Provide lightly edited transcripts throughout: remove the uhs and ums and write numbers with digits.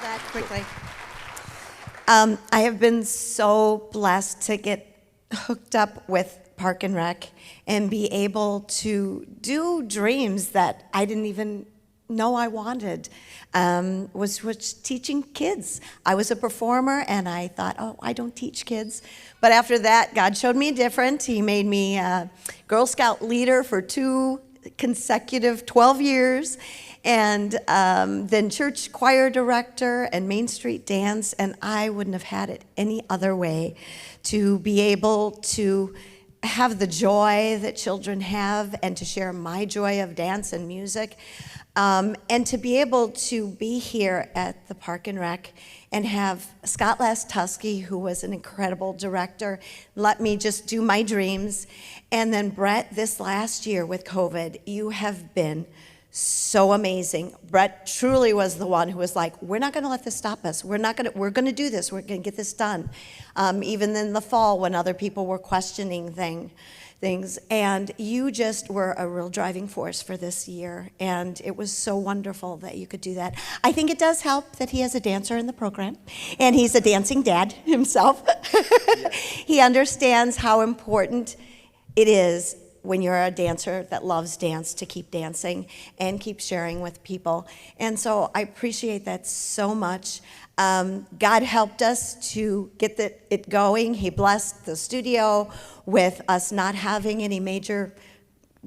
that quickly. I have been so blessed to get hooked up with Park and Rec and be able to do dreams that I didn't even know I wanted, was teaching kids. I was a performer and I thought, oh, I don't teach kids. But after that, God showed me different. He made me a Girl Scout leader for 2 consecutive 12 years, and then church choir director and Main Street Dance, and I wouldn't have had it any other way to be able to have the joy that children have and to share my joy of dance and music, and to be able to be here at the Park and Rec and have Scott Lastusky, who was an incredible director, let me just do my dreams. And then Brett, this last year with COVID, you have been so amazing. Brett truly was the one who was like, we're not gonna let this stop us. We're gonna do this. We're gonna get this done. Even in the fall when other people were questioning things. And you just were a real driving force for this year. And it was so wonderful that you could do that. I think it does help that he has a dancer in the program and he's a dancing dad himself. Yeah. He understands how important it is when you're a dancer that loves dance to keep dancing and keep sharing with people. And so I appreciate that so much. God helped us to get it going. He blessed the studio with us not having any major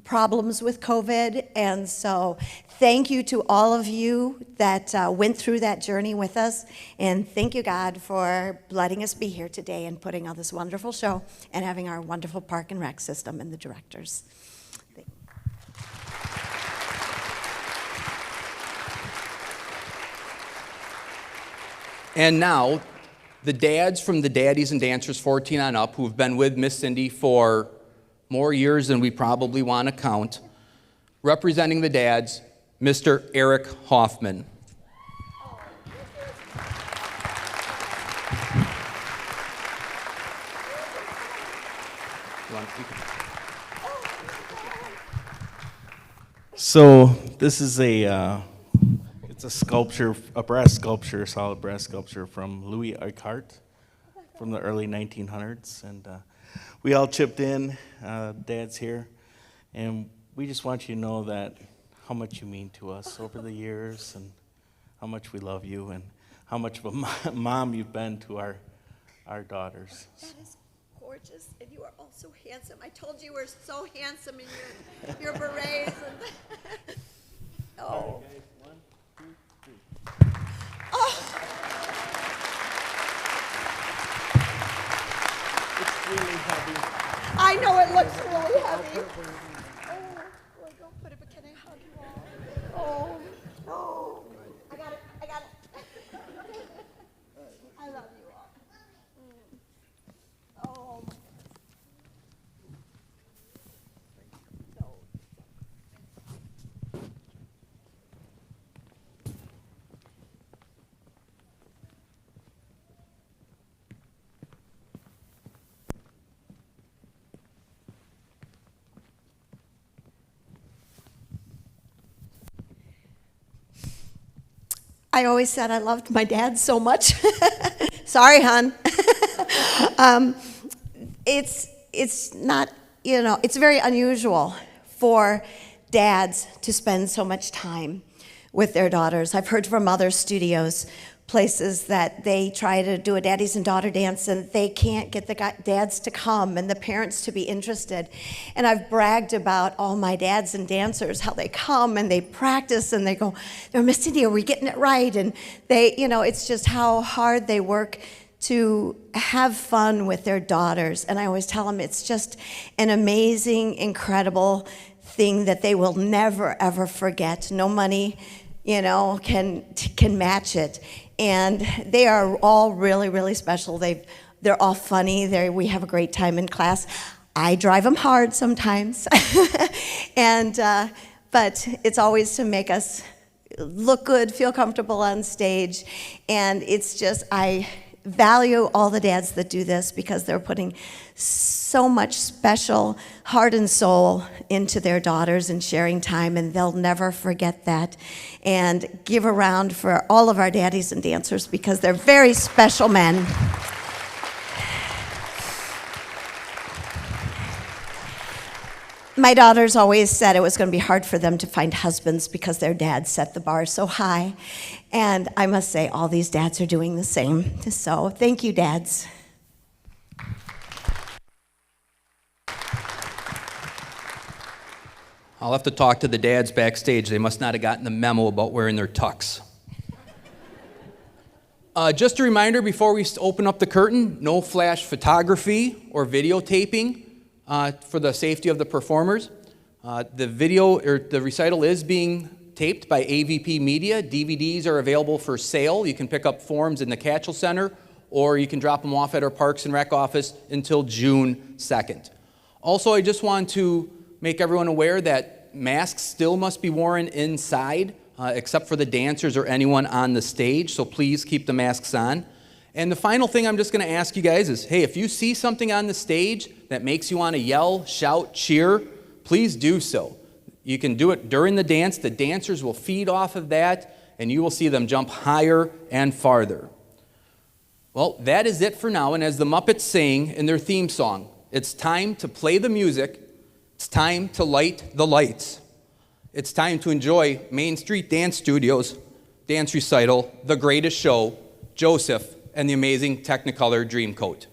problems with COVID. And so thank you to all of you that went through that journey with us. And thank you, God, for letting us be here today and putting on this wonderful show and having our wonderful Park and Rec system and the directors. And now, the dads from the Daddies and Dancers 14 on up, who've been with Miss Cindy for more years than we probably want to count, representing the dads, Mr. Eric Hoffman. So this is it's a sculpture, a brass sculpture, solid brass sculpture from Louis Arcart from the early 1900s, and we all chipped in. Dad's here, and we just want you to know that how much you mean to us over the years, and how much we love you, and how much of a mom you've been to our daughters. That is gorgeous, and you are all so handsome. I told you were so handsome in your berets. And oh. Really heavy. I know it looks really heavy. Oh, well, don't put it, but can I hug you all? Oh, I got it. I love you all. Oh, my goodness. I always said I loved my dad so much. Sorry, hon. It's not, it's very unusual for dads to spend so much time with their daughters. I've heard from other studios, places that they try to do a daddies and daughter dance and they can't get the dads to come and the parents to be interested. And I've bragged about all my dads and dancers, how they come and they practice and they go, Miss Cindy, are we getting it right? And they, it's just how hard they work to have fun with their daughters. And I always tell them it's just an amazing, incredible thing that they will never, ever forget. No money, can match it. And they are all really, really special. They're all funny. We have a great time in class. I drive them hard sometimes. But it's always to make us look good, feel comfortable on stage. And it's just, value all the dads that do this because they're putting so much special heart and soul into their daughters and sharing time, and they'll never forget that. And give a round for all of our daddies and dancers because they're very special men. My daughters always said it was going to be hard for them to find husbands because their dads set the bar so high. And I must say, all these dads are doing the same. So thank you, dads. I'll have to talk to the dads backstage. They must not have gotten the memo about wearing their tux. Just a reminder before we open up the curtain, no flash photography or videotaping for the safety of the performers. The video or the recital is being taped by AVP Media. DVDs are available for sale. You can pick up forms in the Catchell Center, or you can drop them off at our Parks and Rec office until June 2nd. Also, I just want to make everyone aware that masks still must be worn inside, except for the dancers or anyone on the stage, so please keep the masks on. And the final thing I'm just going to ask you guys is, hey, if you see something on the stage that makes you want to yell, shout, cheer, please do so. You can do it during the dance. The dancers will feed off of that, and you will see them jump higher and farther. Well, that is it for now, and as the Muppets sing in their theme song, it's time to play the music, it's time to light the lights. It's time to enjoy Main Street Dance Studios' dance recital, The Greatest Show, Joseph and the Amazing Technicolor Dreamcoat.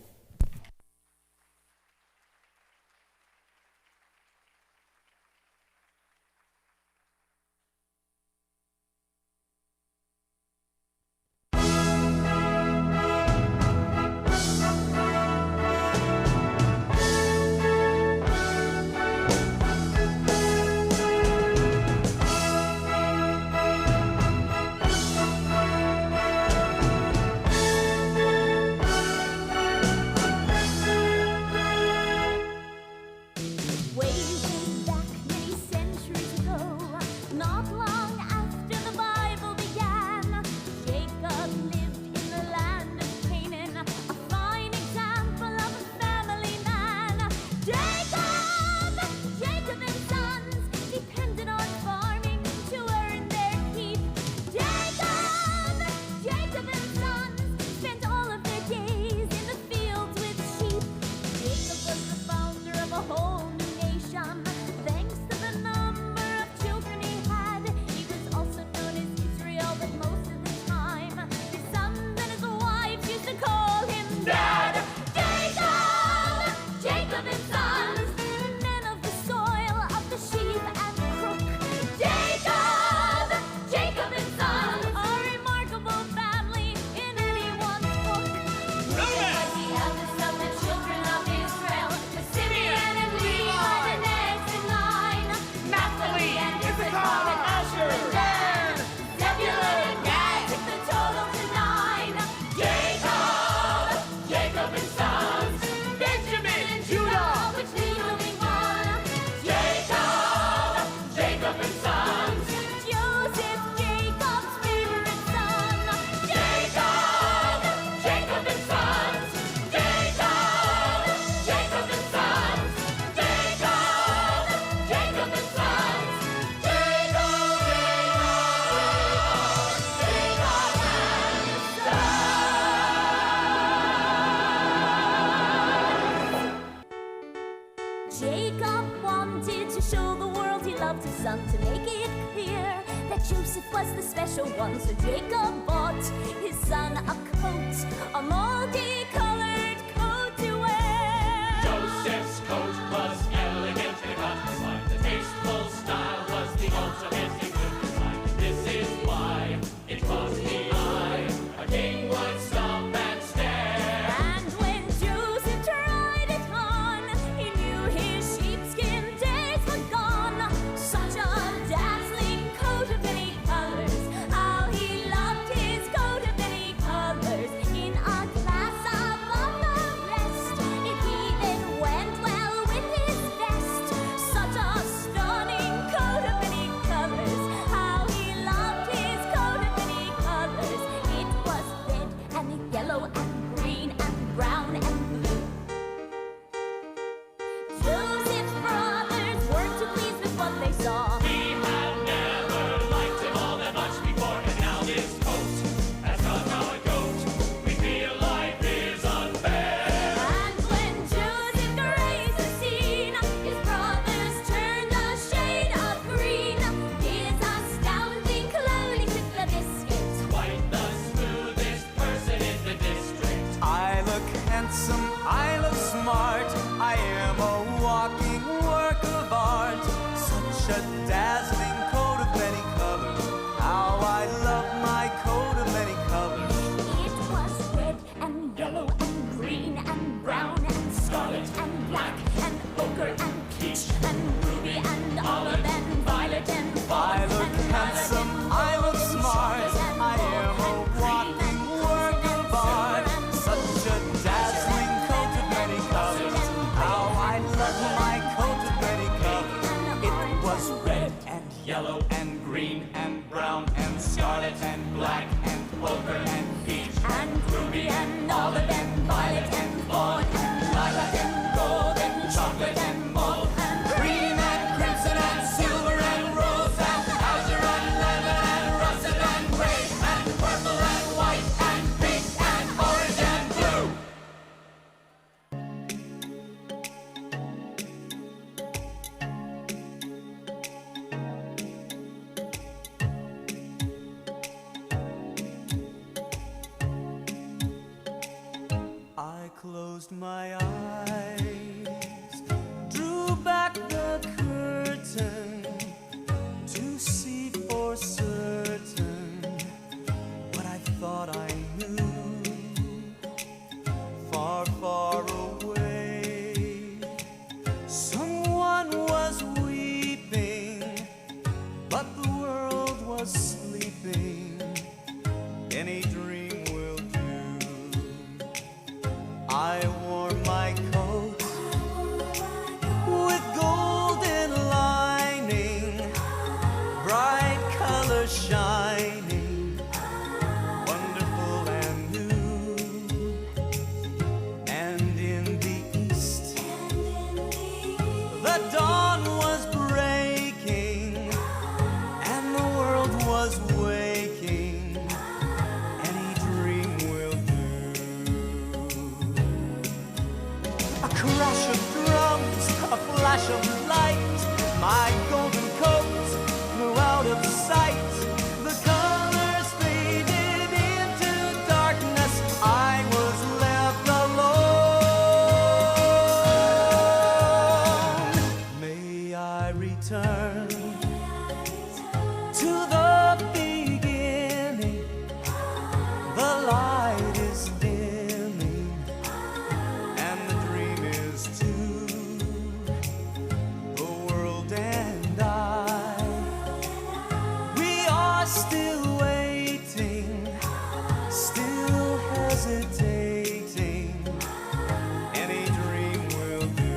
Jacob wanted to show the world he loved his son, to make it clear that Joseph was the special one. So Jacob bought his son a coat, a multicolored coat to wear. Joseph's coat was elegant in cut design. The tasteful style was the ultimate in good design. This is why it caught the eye. A king would stop and stare. And when Joseph tried it on, he knew his sheepskin days were gone. Such a dazzling coat of many colors. How he loved his coat of many colors. In a class of such a dazzling coat of many colors. How I love my coat of many colors. It was red and yellow and green and brown and scarlet and black and ochre and peach and ruby and olive and violet and I fawn look and handsome, I look smart, I am a walking work of art. Such a dazzling coat of many colors. How I love my coat of many colors. It was red and yellow and green and brown and scarlet and black and ochre and peach and ruby and olive and violet and fawn and lilac and gold and chocolate and mauve and green and crimson and silver and rose and azure and lemon and russet and gray and purple and white and pink and orange and blue. I closed my eyes, drew back the curtain to see for certain what I thought I knew. Far, far away, someone was weeping, but the world was sleeping. Any dream will do. I wore my coat with golden lining, bright colors shining, wonderful and new. And in the east, the dawn was breaking, and the world was waking. Any dream will do. A crash of drums, a flash of light, my golden coat flew out of sight. The colors faded into darkness. I was left alone. May I return to the beginning. The light is dimming, and the dream is too. The world and I, we are still waiting, still hesitating. Any dream will do.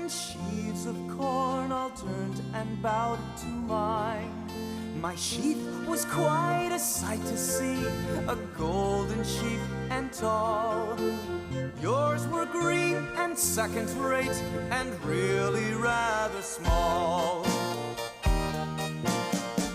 and sheaves of corn all turned and bowed to mine. My sheath was quite a sight to see, a golden sheaf and tall. Yours were green and second rate and really rather small.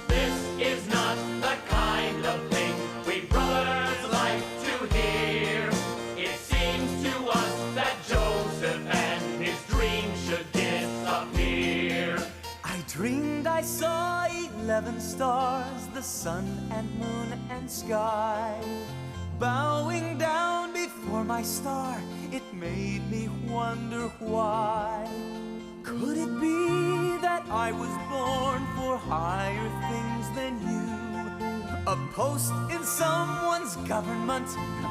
This is not the kind of thing we brothers like to hear. It seems to us that Joseph and his dream should disappear. I dreamed I saw 11 stars, the sun and moon and sky. Bowing down before my star, it made me wonder why. Could it be that I was born for higher things than you? A post in someone's government,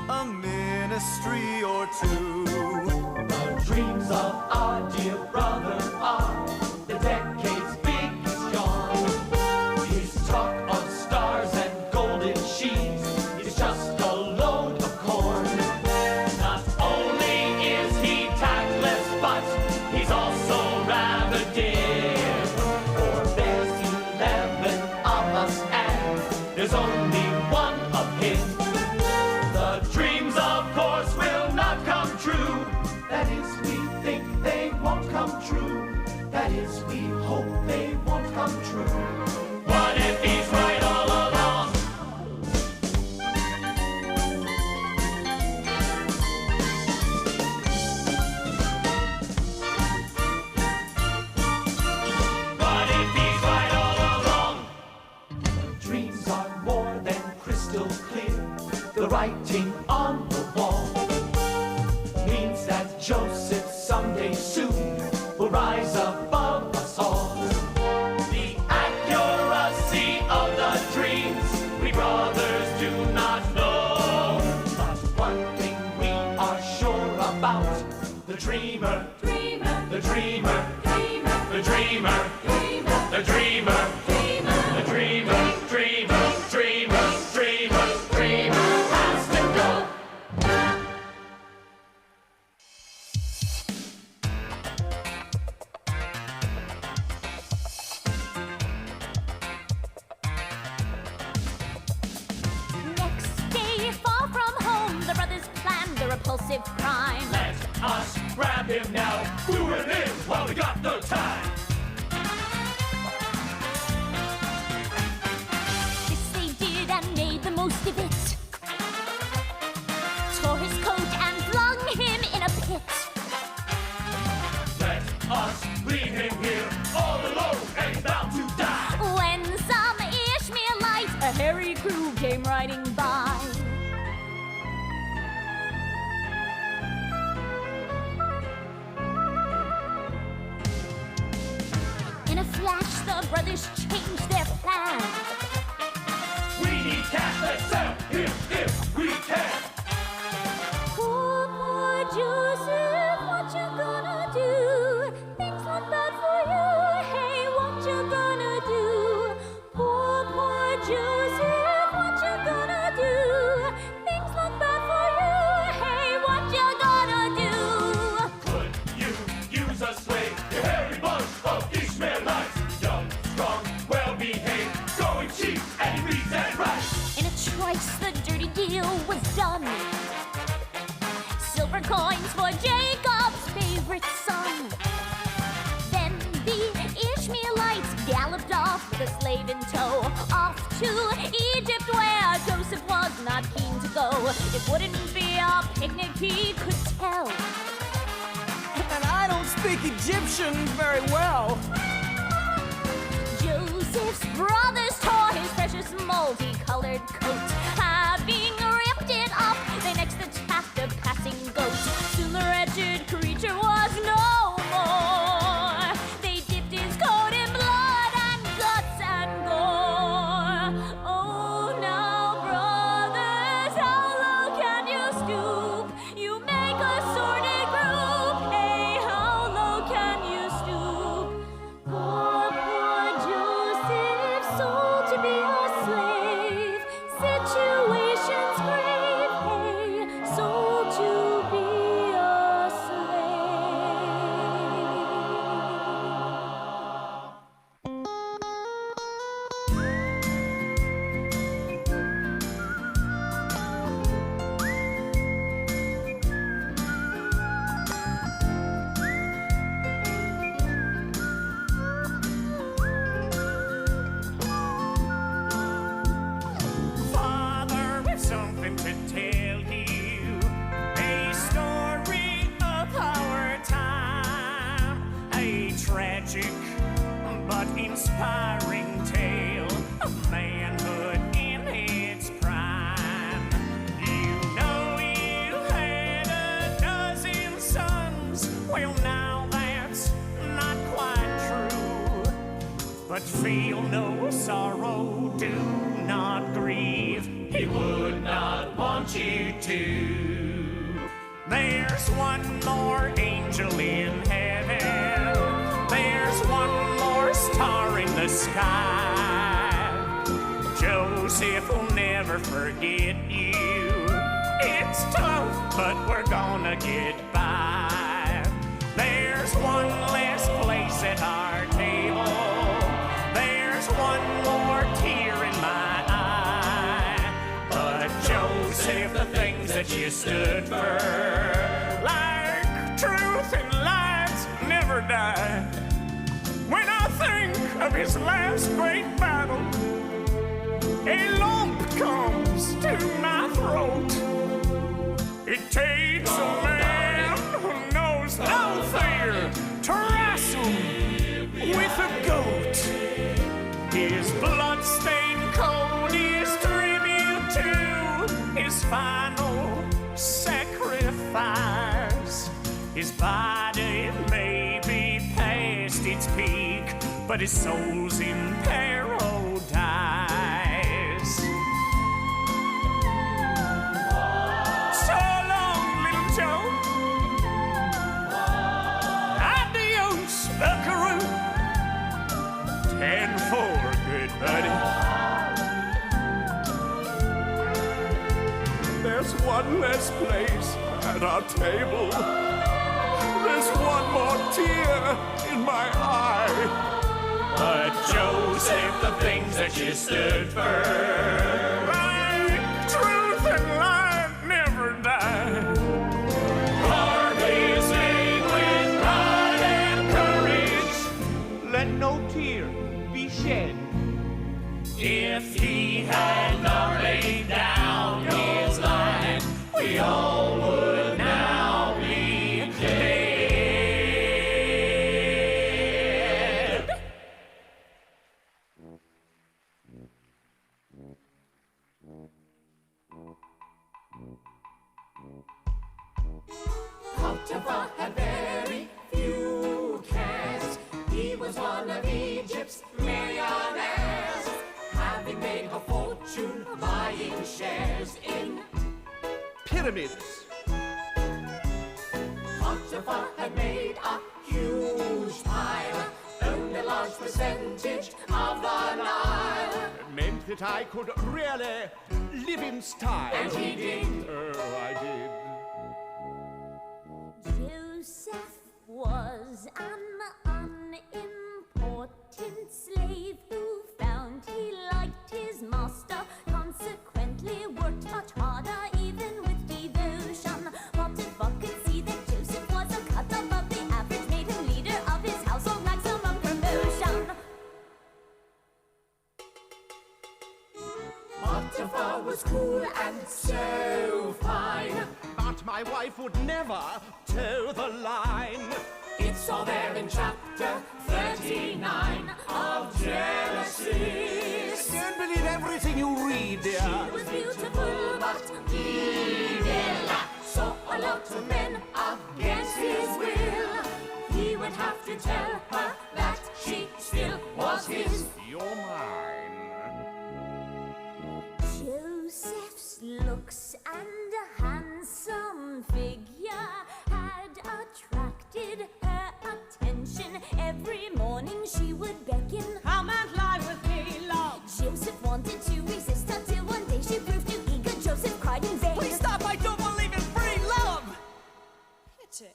a ministry or two. The dreams of our dear brother are the decade's biggest yawn. His talk of stars and golden sheaves is just a load of corn. Not only is he tactless, but he's also rather dim. For there's 11 of us and there's only one of him. The dreams, of course, will not come true. That is, we think they won't come true. That is, we hope they won't come true. What if he's right all along? What if he's right all along? Dreams are more than crystal clear. The writing on the wall means that Joseph someday soon will rise above us all. The accuracy of the dreams we brothers do not know. But one thing we are sure about: the dreamer, the dreamer, the dreamer, the dreamer, the dreamer, dreamer has to go. Next day, far from home, the brothers planned a repulsive crime. Let us grab him now, lure him in while we got the time. This they did and made the most of it. Tore his coat and flung him in a pit. Let us leave him here all alone and bound to die. When some Ishmaelite, a hairy crew, came riding by. In a flash, the brothers changed their plan. We need cash, let's sell him if we can. Poor, poor Joseph, what you gonna do? Things look bad for you. Hey, what you gonna do? Poor, poor Joseph, what you gonna do? Things look bad for you. Hey, what you gonna do? Could you use a slave, you hairy bunch of Ishmaelites? Young, strong, well-behaved, going cheap, and he reads and writes. In a trice, the dirty deal was done. Silver coins for Jacob's favorite son. Then the Ishmaelites galloped off with a slave in tow, off to Egypt where Joseph was not keen to go. It wouldn't be a picnic, he could tell. And I don't speak Egyptian very well. Joseph's brothers tore his precious multicolored coat. Having ripped it off, they next attacked a passing goat. Soon the wretched creature was no more. They dipped his coat in blood and guts and gore. Oh, now, brothers, how low can you stoop? You make a sordid group. Hey, how low can you stoop? Poor, poor Joseph, sold to be a slave. Situation's grave, hey, so tragic but inspiring tale of manhood in its prime. You know you had a dozen sons. Well, now that's not quite true. But feel no sorrow, do not grieve. He would not want you to. There's one more angel in heaven. There's one more star in the sky. Joseph will never forget you. It's tough, but we're gonna get by. There's one less place at our table. There's one more tear in my eye. But Joseph, the things that you stood for, like truth and lies, never die. When I think of his last great battle, a lump comes to my throat. It takes a man who knows no fear to wrestle with a goat. His blood-stained coat is tribute to his final sacrifice. His body may be past its peak, but his soul's in paradise. So long, little Joe. Adios, buckaroo. 10-4, good buddy. There's one less place at our table. There's one more tear in my eye. But Joseph, the things that you stood for, like truth and light, never die. Carve his name with pride and courage. Let no tear be shed. If he had not laid down his life, we all would now be dead. Potiphar had very few cares. He was one of Egypt's millionaires, having made a fortune buying shares in Pyramids. Potiphar had made a huge pile, owned a large percentage of the Nile. It meant that I could really live in style. And he did. Oh, I did. Joseph was an unimportant slave who found he liked his master, consequently worked much harder, even with devotion. Potiphar could see that Joseph was a cut above the average, made him leader of his household, maximum promotion. Potiphar was cool and so fine. But my wife would never toe the line. It's all there in chapter 39 of Genesis. Don't believe everything you read, dear. She was beautiful but Evil, saw a lot of men against his will. He would have to tell her that she still was his. You're mine. Joseph's looks and a handsome figure had attracted her attention. Every morning she would beckon, "Come and lie with me, love." Joseph wanted to resist her till one day she proved too eager. Joseph cried in vain, Please stop, I don't believe in free love. "Pity."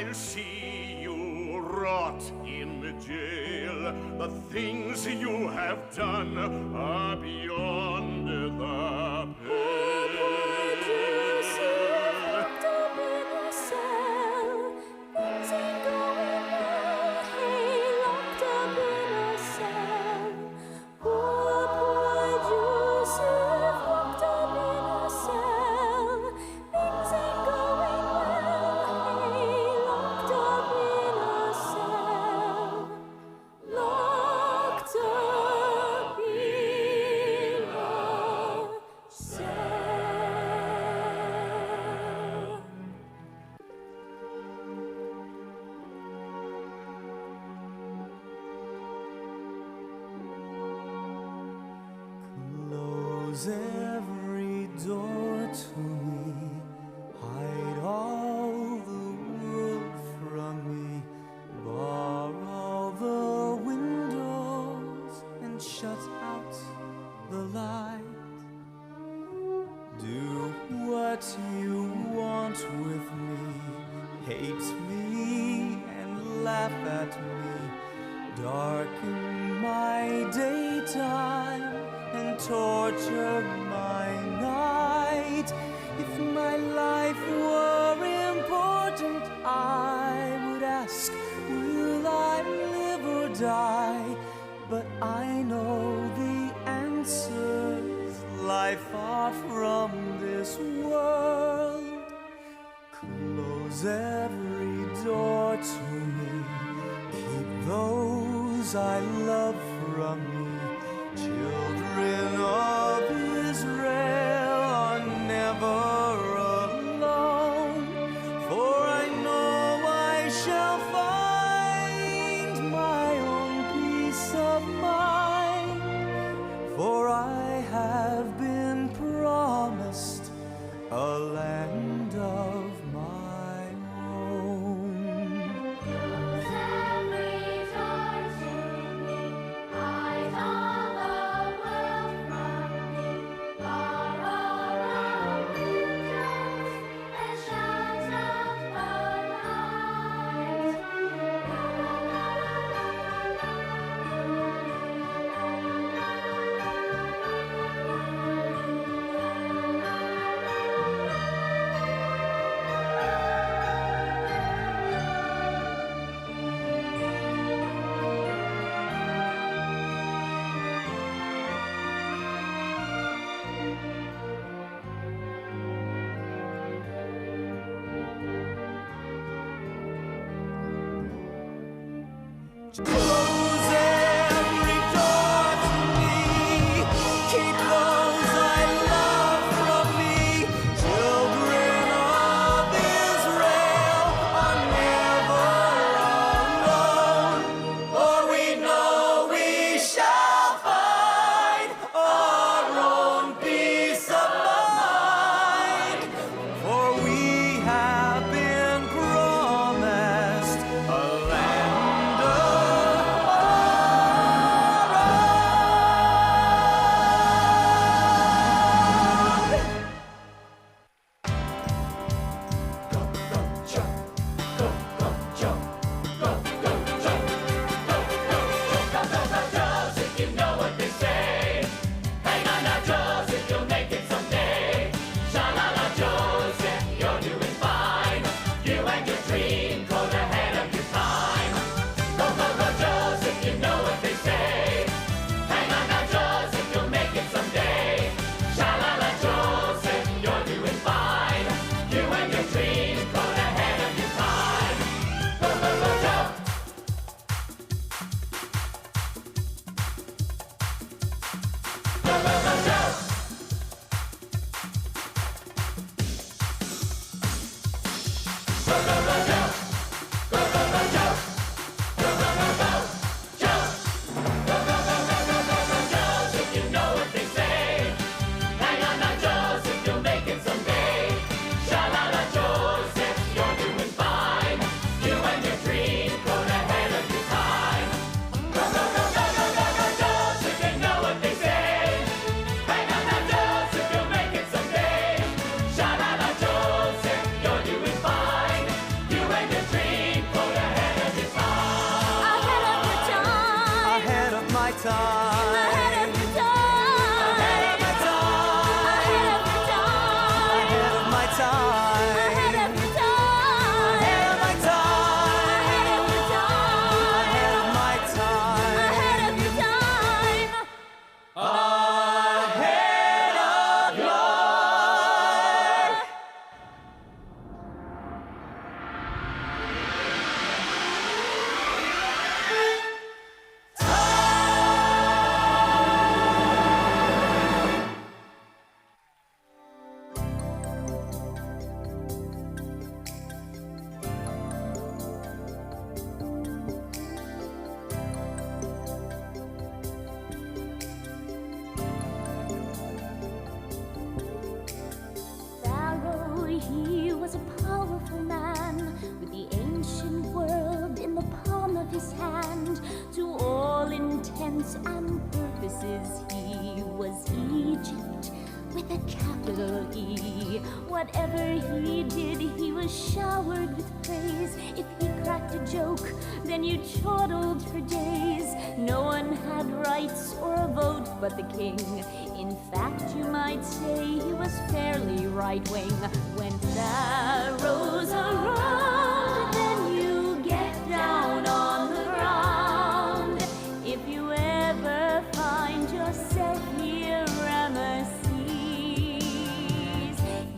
I'll see you rot in the jail. The things you have done are beyond the pale. Locked up in a cell, things ain't going well. Hey, locked up in a cell. Poor Joseph, locked up in a cell. Things ain't going well. Hey, locked up in a cell. Locked up in a cell. Close every door to me, hide all the world from me, bar all the windows and shut out the light. Do what you want with me, hate me and laugh at me, darken my daytime and torture my night. If my life were important, I would ask, will I live or die? But I know the answers lie far from this world. Close every door to me, keep those I love from me. Children of Israel are never alone, for I know I shall find my own peace of mind, for I have been promised a land of my own. Every door to me, hide all the world from me, bar all the windows and shut out the light. Close every door to me, keep those I love from me. Children of Israel are never alone, for we know we shall find our own peace of mind, for we have been promised a land of with praise. If he cracked a joke, then you chortled for days. No one had rights or a vote but the king. In fact, you might say he was fairly right-wing. When pharaohs around, then you get down on the ground. If you ever find yourself near Ramesses,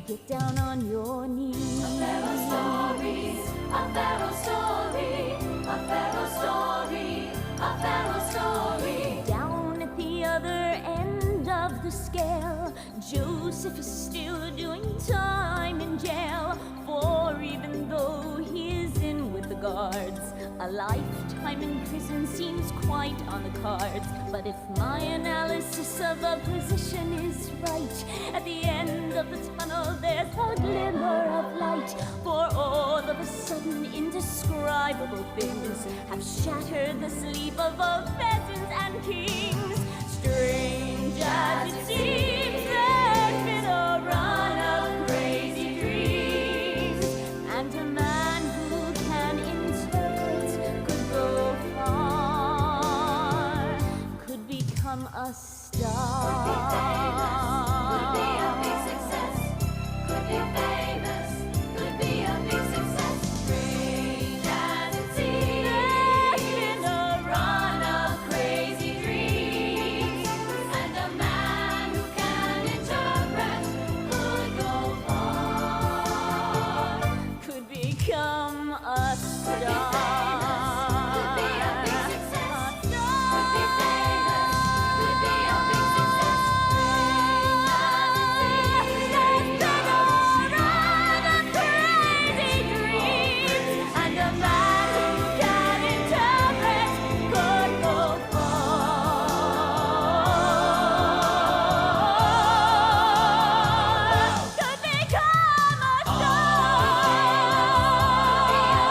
get down on your knees. A pharaoh story, a pharaoh story, a pharaoh story, a pharaoh story. Down at the other end of the scale, Joseph is still doing time in jail. For even though he is in with the guards, a lifetime in prison seems quite on the cards. But if my analysis of the position is right, at the end of the tunnel there's a glimmer of light. For all of a sudden indescribable things have shattered the sleep of both peasants and kings. Strange as it seems, there's been a run of crazy dreams, and a man who can interpret could go far, could become a star. Could be a big success, could be famous, could be a big success. Strange as it seems, There's been a run of crazy dreams, and a man who can interpret could go far. could become a star. Could be a big success, A could be star. famous, could be a big success. Strange as it seems, There's been a run of crazy dreams, and a man who can interpret could go far, could become a star. Could be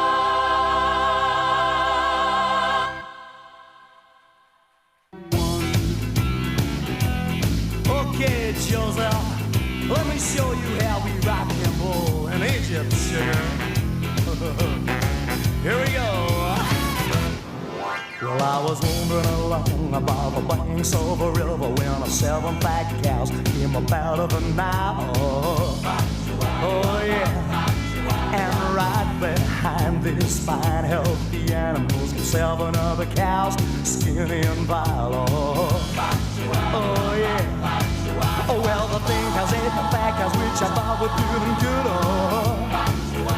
a Okay, Joseph, let me show you how we rock and roll in Egypt, sugar. Here we go. Well, I was wandering along above the banks of a river when 7 fat cows came up out of the Nile. Oh yeah. And right behind these fine, healthy animals were 7 other cows, skinny and vile. Oh yeah. Oh well, the thing cows ate the fat cows, which I thought would do them good.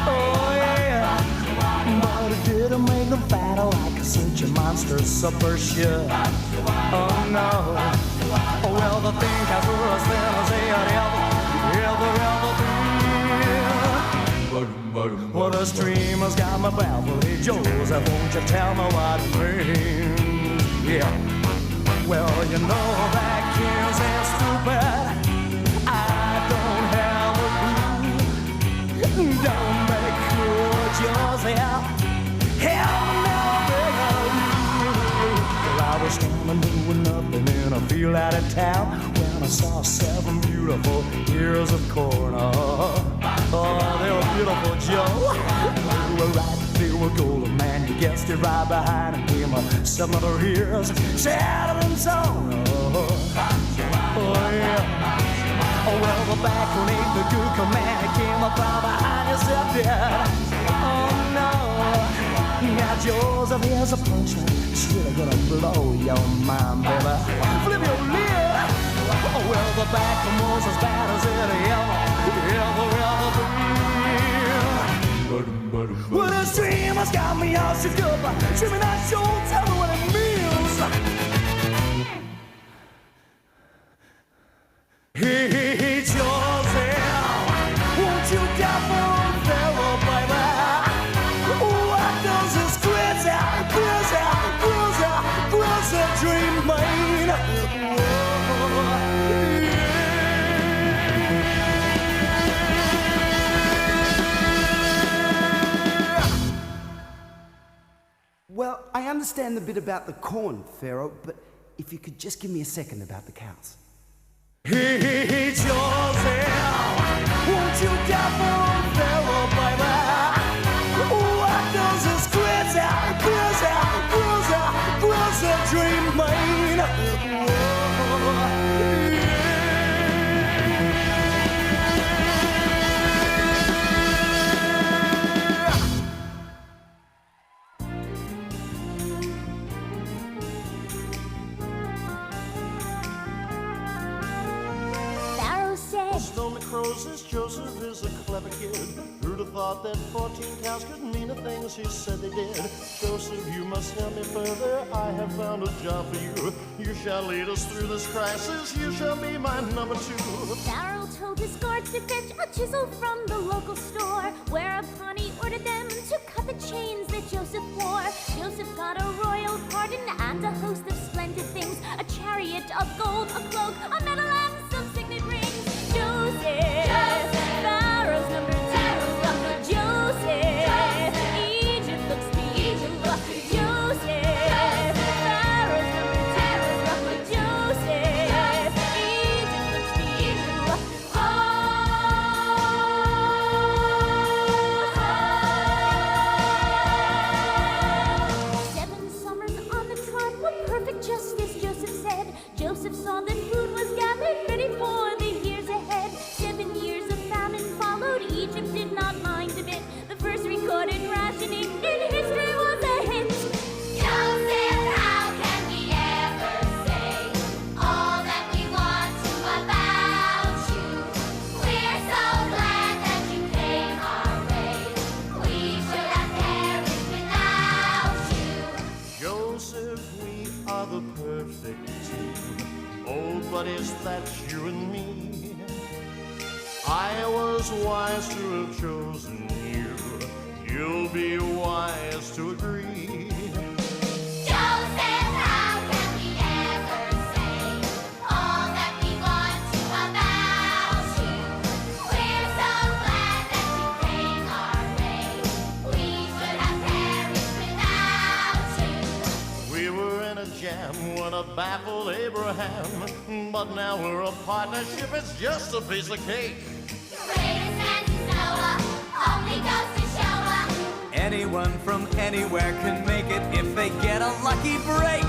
Oh yeah. But it didn't make them fatter like such a monster supper should. Oh no. Oh well, the thing cows were as thin as they had ever been. Well, the streamers got my baffled. Hey, Joseph, won't you tell me what it means? Yeah. Well, you know that kids ain't stupid. I don't have a clue. Don't make cool, Joseph. Hell no, well, I was standing doing nothing in a field out of town when I saw 7 beautiful ears of corn. Oh, they were beautiful, Joe. They were right, they were golden, man. You guessed it, right behind them came 7 other ears, shattered and torn. Oh, yeah. Oh, well, the back one ain't the good command. It came up from behind yourself, yeah. Oh, no. Now, Joseph, here's a punchline. It's really gonna blow your mind, baby. Flip your lid. Oh, well, the back one was as bad as it ever been. Well, the streamers got me all shook up. Streaming that show, tell me what it means. Hey, Joseph, won't you get more fellow, baby? What does this crazy dream mean? Well, I understand the bit about the corn, Pharaoh, but if you could just give me a second about the cows. Hey, Joseph, won't you care for old Pharaoh, baby? What does this crazy dream mean? Pharaoh said, Stone the crows says Joseph is a clever kid. Who'd have thought that 14 cows could mean the things he said they did? Joseph, you must help me further. I have found a job for you. You shall lead us through this crisis. You shall be my number 2. Pharaoh told his guards to fetch a chisel from the local store, whereupon he ordered them to cut the chains that Joseph wore. Joseph got a royal pardon and a host of splendid things, a chariot of gold, a cloak, a medal, and some signet rings. Joseph, Pharaoh's number 2. Joseph, Egypt looks to you. Joseph, Pharaoh's number 2. Joseph, Egypt looks to you. Oh, 7 summers on the trot were perfect, just as Joseph said. Joseph saw that food was gathered ready for the years ahead. 7 years of famine followed. Egypt did not mind a bit. The first recorded rationing in history was a hit. Joseph, how can we ever say all that we want to about you? We're so glad that you came our way. We should have perished without you. Joseph, we are the perfect team. Oh, but is that you and me? I was wise to have chosen you. You'll be wise to agree. Joseph, how can we ever say all that we want to about you? We're so glad that you came our way. We should have perished without you. We were in a jam when I baffled Abraham, but now we're a partnership. It's just a piece of cake. Greatest man to Noah only goes to show up. Anyone from anywhere can make it if they get a lucky break.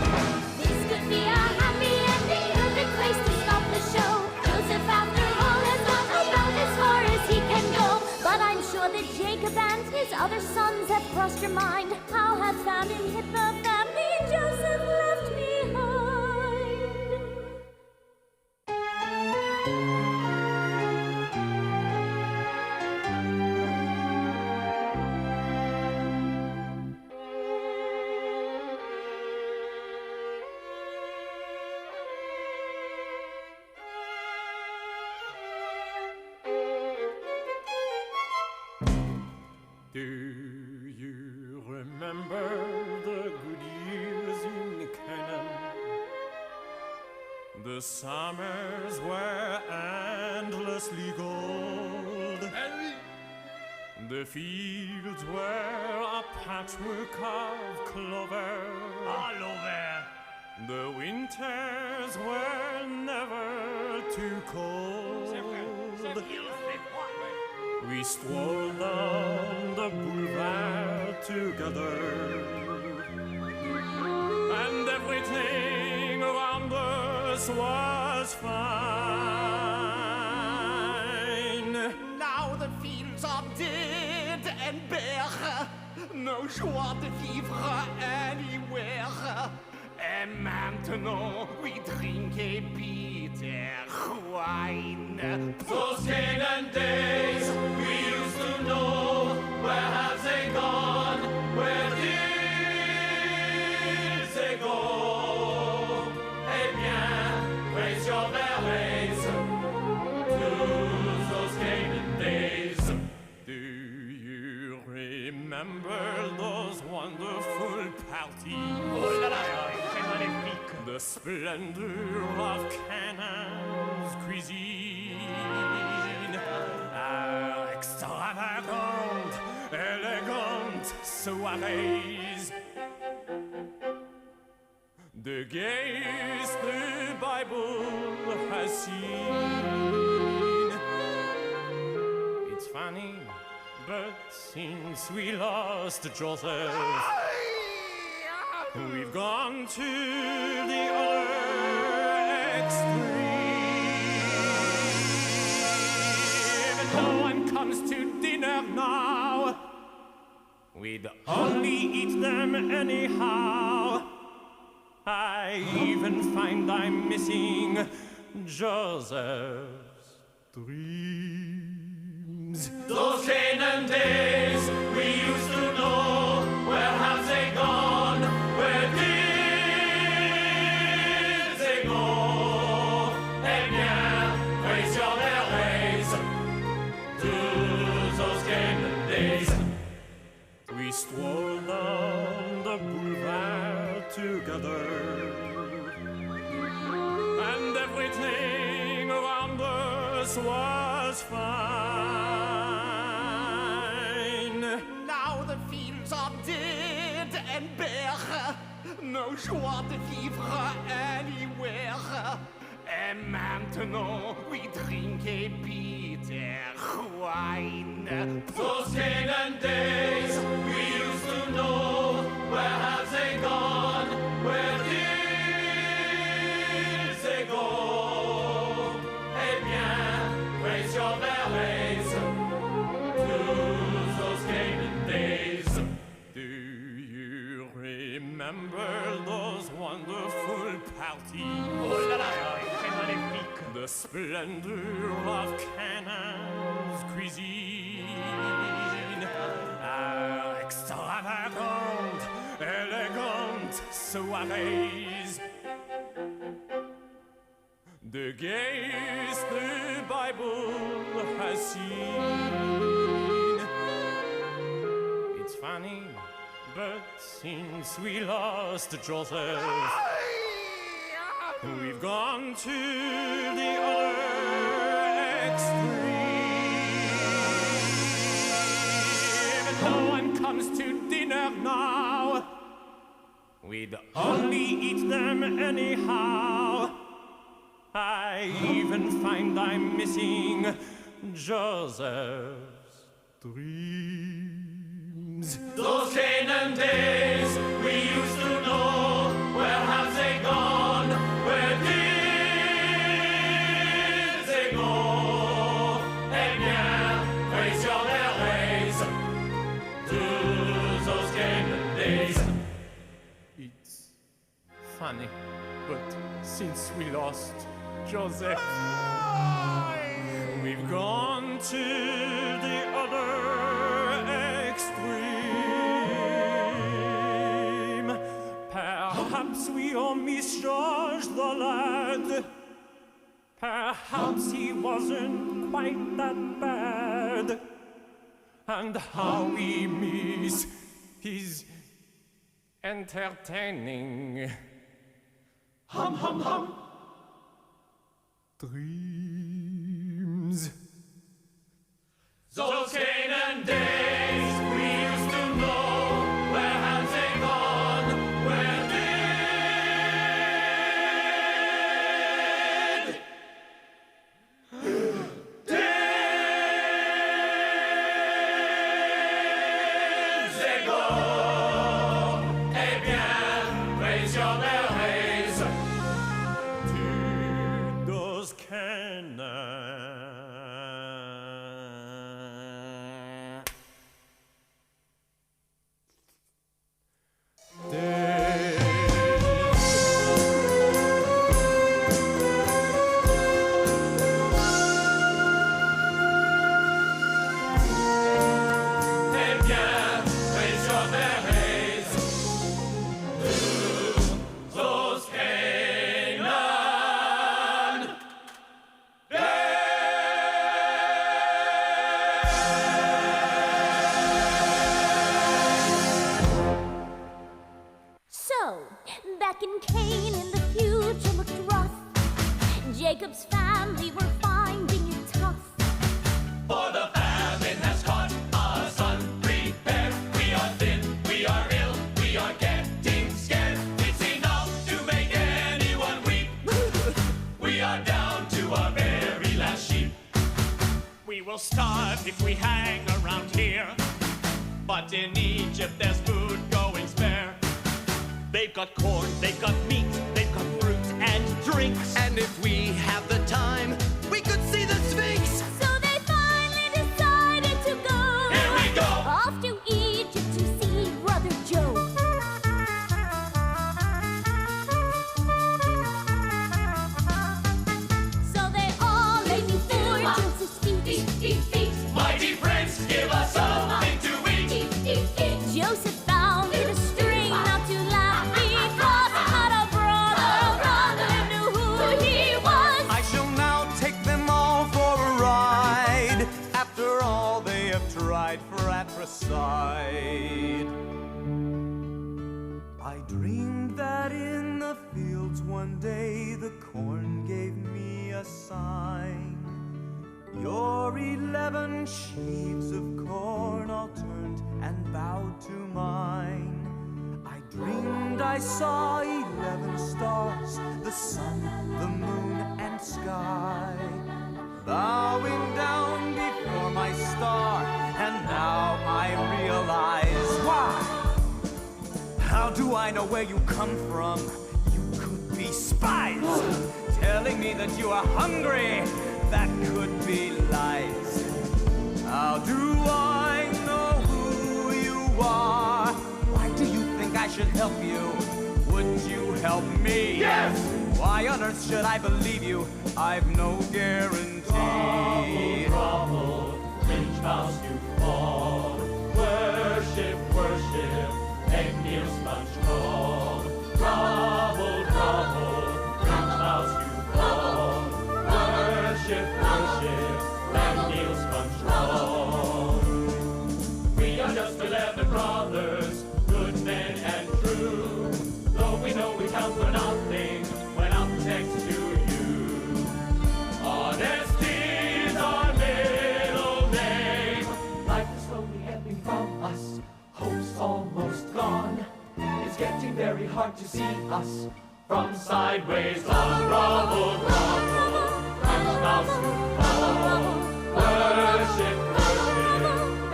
This could be a happy ending, perfect place to stop the show. Joseph, after all, has gone about as far as he can go. But I'm sure that Jacob and his other sons have crossed your mind. How has famine hit the family Joseph left behind? Do you remember the good years in Canaan? The summers were endlessly gold. The fields were a patchwork of clover. All over. The winters were never too cold. We strolled down the boulevard together, and everything around us was fine. Now the fields are dead and bare, no joie de vivre anywhere. Et maintenant, we drink a bitter wine. Those Canaan days we used to know, where have they gone? Where did they go? Eh bien, raise your bellies to those Canaan days. Do you remember those wonderful parties? Oh la la, c'est magnifique. The splendor of Canaan's cuisine. Our extravagant, elegant soirees. The gaze the Bible has seen. It's funny, but since we lost Joseph, we've gone to the other extreme. No one comes to dinner now. We'd only eat them anyhow. I even find I'm missing Joseph's dreams. Those Canaan days we used to know, where have they gone? Where did they go? Eh bien, traces their ways to those Canaan days. We stroll down the boulevard together, and everything around us was fine. Now the fields are dead and bare, no joie de vivre anywhere. Et maintenant we drink a bitter wine. Those Canaan days we used to know, where have they gone? Where did they go? Eh bien, raise your valleys to those Canaan days. Do you remember those wonderful parties? Oh la la, c'est magnifique. The splendor of Canaan's cuisine. Our extravagant, elegant soirees. The gaze the Bible has seen. It's funny, but since we lost Joseph, we've gone to the other extreme. No one comes to dinner now. We'd only eat them anyhow. I even find I'm missing Joseph's dreams. Those Canaan days we used to know, where have they gone? Where did they go? Eh bien, trace their ways to those Canaan days. It's funny, but since we lost Joseph, we've gone to the other extreme. Perhaps we all misjudged the lad. Perhaps he wasn't quite that bad. And how we miss his entertaining hum hum hum dreams. Those Canaan days we used to know, where have they gone? Where did they go? Eh bien, raise your bellies to those Canaan. So, back in Canaan, the future looked rough. Jacob's family were finding it tough. For the famine has caught us unprepared. We are thin, we are ill, we are getting scared. It's enough to make will starve if we hang around here. But in Egypt there's food going spare. They've got corn, they've got meat, they've got fruit and drinks. And if we have the time, we could see the Sphinx. So they finally decided to go. Here we go. Off to Egypt to see Brother Joe. So they all laid before Joseph's feet. Mighty friends, give us something to eat. Joseph found a string not to laugh because he had a brother who knew who he was. I shall now take them all for a ride. After all they have tried fratricide. I dreamed that in the fields one day the corn gave me a sign. Your 11 sheaves of corn all turned and bowed to mine. I dreamed I saw 11 stars, the sun, the moon, and sky, bowing down before my star, and now I realize why. How do I know where you come from? You could be spies, telling me that you are hungry. That could be lies. How do I know who you are? Why do you think I should help you? Would you help me? Yes! Why on earth should I believe you? I've no guarantee. Grovel, cringe vows to fall. Worship, worship, and kneel sponge crawl. Grovel, grovel, cringe vows to fall. Worship, worship, and kneel sponge crawl. We are just 11 brothers, good men and true. Though we know we count for nothing when up next to you. Honesty's our middle name. Life is slowly ebbing from us. Hope's almost gone. It's getting very hard to see us from sideways on. Grovel, grovel, cringe vows to fall. Worship, worship,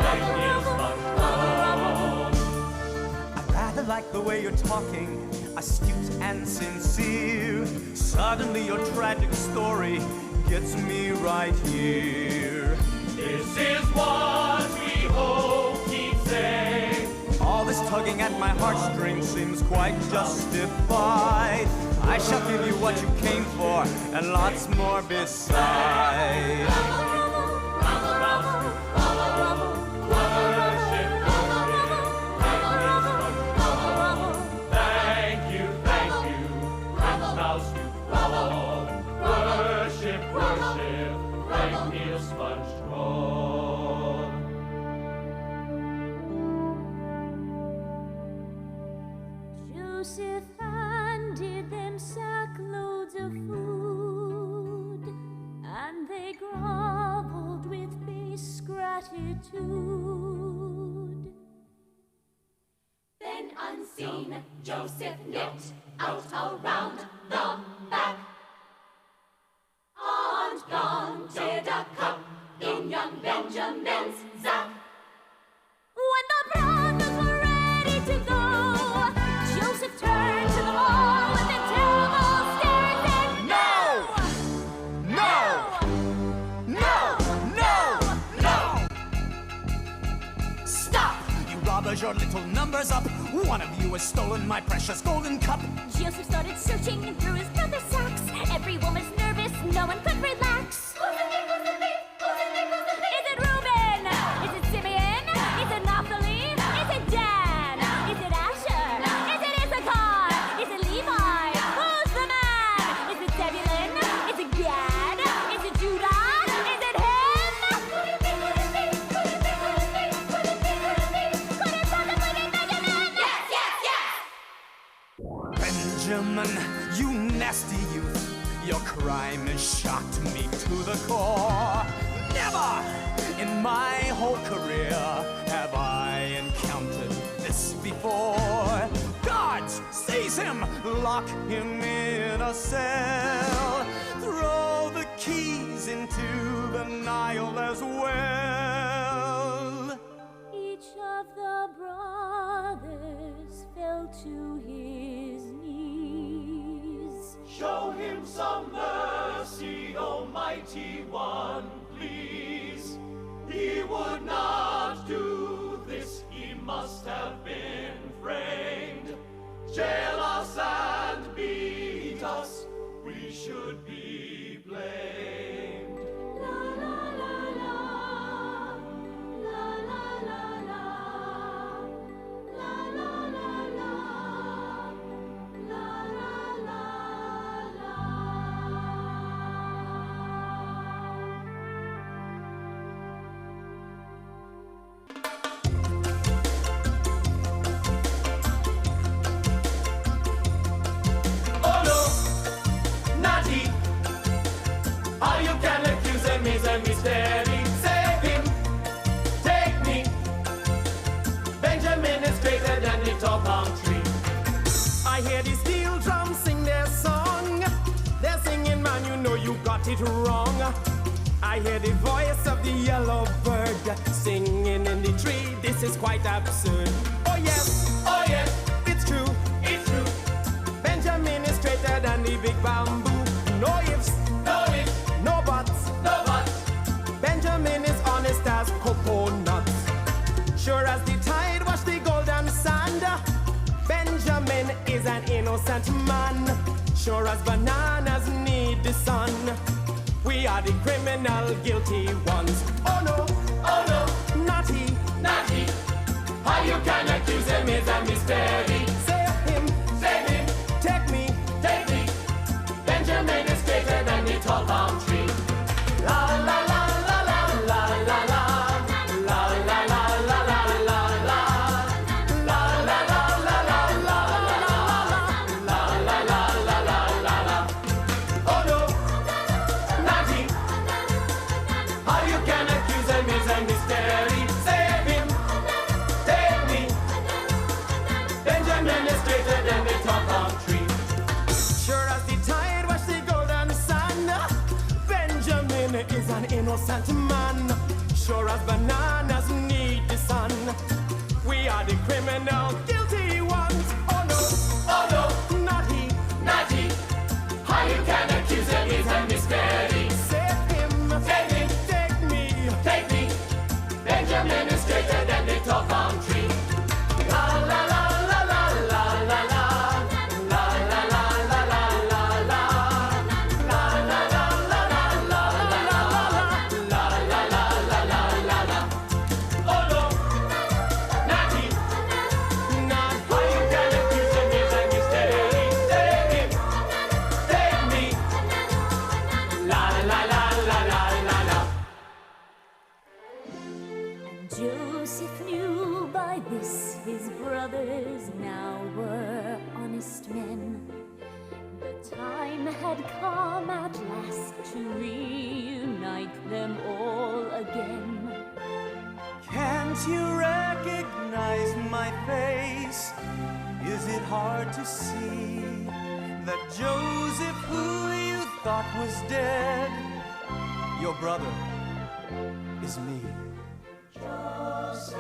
and kneel sponge crawl. I rather like the way you're talking, astute and sincere. Suddenly your tragic story gets me right here. This is what we hope keeps safe. All this tugging at my heartstrings seems quite justified. I shall give you what you came for, and lots more besides. Worship, worship, and kneel sponge crawl. Thank you, cringe vows to fall. Worship, worship, and kneel sponge crawl. Joseph handed them sackloads of food, and they groveled with base gratitude. Then unseen, Joseph nipped out around the back and planted a cup in young Benjamin's sack. When the brothers were ready to go, Joseph turned to them all with a terrible stare and said, No! No! No! No! No! Stop! You robbers, your little number's up. One of you has stolen my precious golden cup. Joseph started searching through his brother's sacks. Every woman's nervous, no one could relax. Who's the thief? Who's the thief? Who's the thief? Who's the thief? Is it Reuben? Is it Simeon? Is it Naphtali? Is it Dan? Is it Asher? Is it Issachar? Is it Levi? Who's the man? Is it Zebulun? Is it Gad? Is it Judah? Is it him? Could it be? Could it be? Could it be? Could it be? Could it be? Could it be? Could it possibly be Benjamin? Yes, yes, yes! Benjamin, you nasty youth, your crime has shocked me to the core. Never in my whole career have I encountered this before. Guards, seize him, lock him in a cell, throw the keys into the the Nile as well. Each of the brothers fell to his knees. Show him some mercy, Almighty One, please. He would not do this, he must have been framed. Jail us and beat us, we should be blamed. La la la la, la la la la, la la la la, la la la la. Oh no, Natty, how you can accuse him is a mystery. Save him, take me. Benjamin is greater than the top palm tree. I hear the steel drums sing their song. They're singing, man, you know you got it wrong. I hear the voice of the yellow bird singing in the tree. This is quite absurd. Oh yes, Oh yes, it's true. it's true. Benjamin is straighter than the big bamboo. No ifs, No ifs, no buts. no buts. Benjamin is honest as coconuts. Sure as the tide wash the golden sand, Benjamin is an innocent man. Sure as bananas need the sun, we are the criminal guilty ones. Oh no, Oh no, naughty, Natty, how you can accuse him is a mystery. save him, Save him, take me. take me. Benjamin is greater than the tall palm tree. La la la la la la la la. La la la la la la la. La la la la la la la. La la la la la la la. Oh no, Natty, how you can accuse him is a mystery. Save him, take me. Benjamin is greater than the tall palm tree. Sure as the tide wash the golden sand, Benjamin is an innocent man. Sure as bananas need the sun, we are the criminal guilty ones. Oh no, Oh no, naughty, Natty, how you can accuse him is a mystery. save him, Save him, take me. take me. Benjamin is greater than the tall palm tree. La la la la la la la la. La la la la la la la. La la la la la la la la. La la la la la la la. Oh no, Natty, Not how you can accuse him is a mystery. Save him, take me. La la la la la la la. Joseph knew by this his brothers now were honest men. The time had come at last to reunite them all again. Can't you recognize my face? Is it hard to see that Joseph, who you thought was dead, your brother is me? Joseph,